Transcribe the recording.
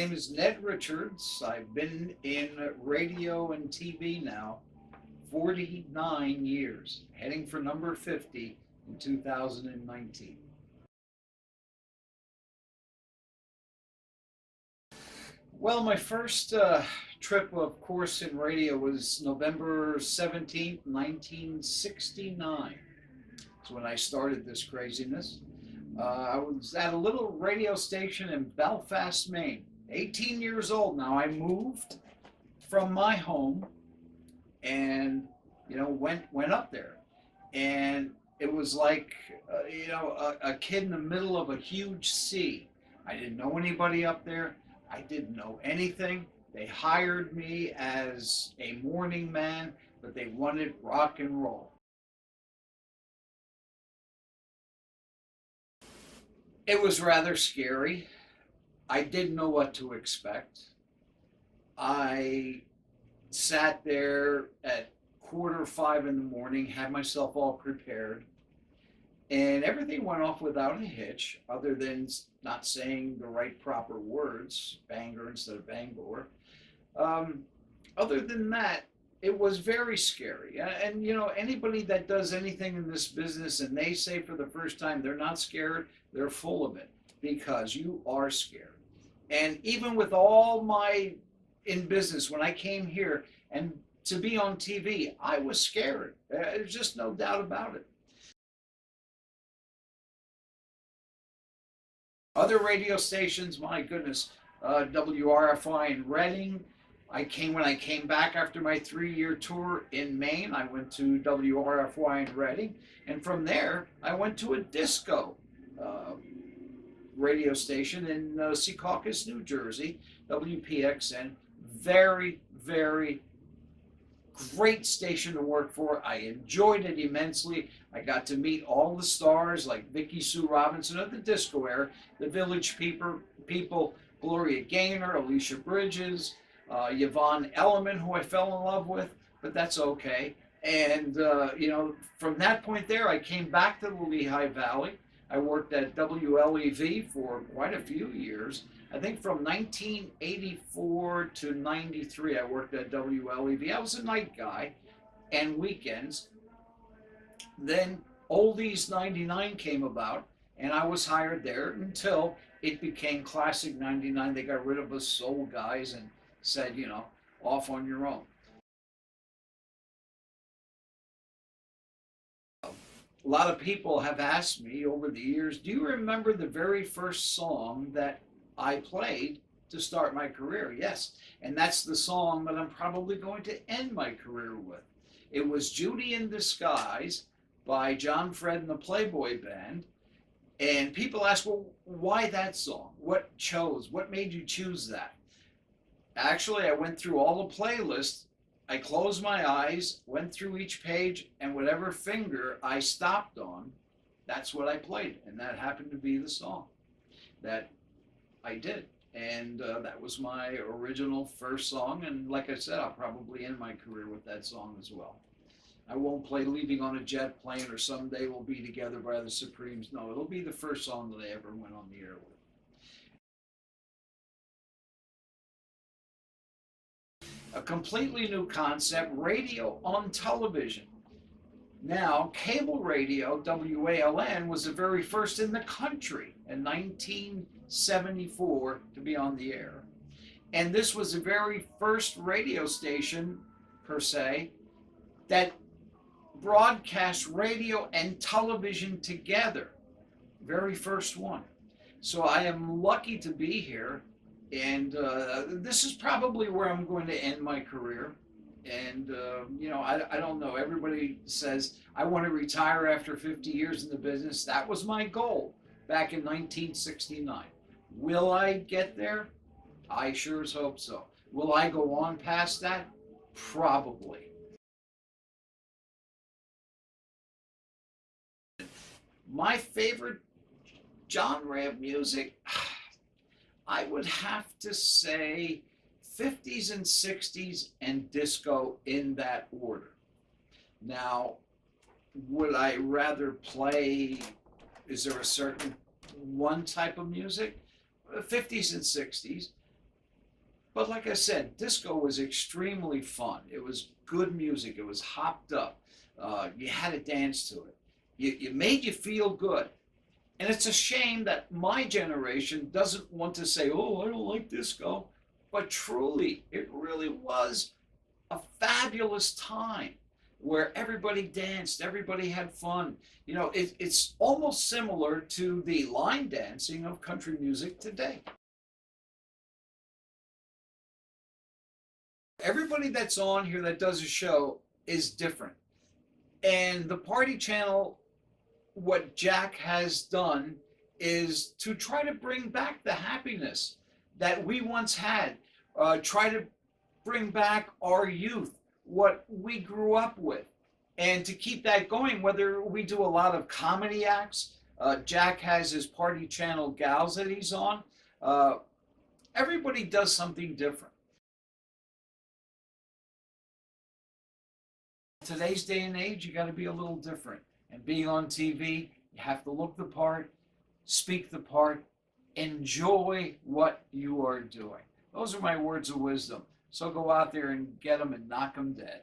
My name is Ned Richards. I've been in radio and TV now 49 years, heading for number 50 in 2019. Well, my first trip, of course, in radio was November 17th, 1969. That's when I started this craziness. I was at a little radio station in Belfast, Maine. 18 years old now. I moved from my home and went up there, and it was like a kid in the middle of a huge sea. I didn't know anybody up there. I didn't know anything. They hired me as a morning man, but they wanted rock and roll. It was rather scary. I didn't know what to expect. I sat there at 4:45 in the morning, had myself all prepared, and everything went off without a hitch, other than not saying the right proper words, Bangor instead of Bangor. Um, Other than that, it was very scary. And anybody that does anything in this business and they say for the first time they're not scared, they're full of it, because you are scared. And even with all my in business, when I came here and to be on TV, I was scared. There's just no doubt about it. Other radio stations, my goodness, WRFI in Reading. When I came back after my 3-year tour in Maine, I went to WRFY in Reading, and from there I went to a disco uh, radio station in Secaucus, New Jersey, WPXN. Very, very great station to work for. I enjoyed it immensely. I got to meet all the stars like Vicki Sue Robinson of the disco era, the Village people, Gloria Gaynor, Alicia Bridges, Yvonne Elliman, who I fell in love with, but that's okay. And, from that point there, I came back to the Lehigh Valley. I worked at WLEV for quite a few years. I think from 1984 to 93, I worked at WLEV. I was a night guy and weekends. Then Oldies 99 came about, and I was hired there until it became Classic 99. They got rid of us soul guys and said, off on your own. A lot of people have asked me over the years, do you remember the very first song that I played to start my career? Yes, and that's the song that I'm probably going to end my career with. It was Judy in Disguise by John Fred and the Playboy Band. And people ask, well, why that song? What made you choose that? Actually, I went through all the playlists. I closed my eyes, went through each page, and whatever finger I stopped on, that's what I played. And that happened to be the song that I did. And that was my original first song. And like I said, I'll probably end my career with that song as well. I won't play Leaving on a Jet Plane or Someday We'll Be Together by the Supremes. No, it'll be the first song that I ever went on the air with. A completely new concept, radio on television. Now, cable radio, WALN, was the very first in the country in 1974 to be on the air. And this was the very first radio station, per se, that broadcast radio and television together. Very first one. So I am lucky to be here. And this is probably where I'm going to end my career. And, I don't know. Everybody says, I want to retire after 50 years in the business. That was my goal back in 1969. Will I get there? I sure as hope so. Will I go on past that? Probably. My favorite genre of music, I would have to say 50s and 60s and disco in that order. Now, would I rather play, is there a certain one type of music? 50s and 60s. But like I said, disco was extremely fun. It was good music. It was hopped up. You had to dance to it. You made you feel good. And it's a shame that my generation doesn't want to say, oh, I don't like disco. But truly, it really was a fabulous time where everybody danced, everybody had fun. You know, it's almost similar to the line dancing of country music today. Everybody that's on here that does a show is different. And the party channel, what Jack has done is to try to bring back the happiness that we once had, try to bring back our youth, what we grew up with, and to keep that going. Whether we do a lot of comedy acts, Jack has his party channel gals that he's on. Uh, Everybody does something different. Today's day and age, you got to be a little different. And being on TV, you have to look the part, speak the part, enjoy what you are doing. Those are my words of wisdom. So go out there and get them and knock them dead.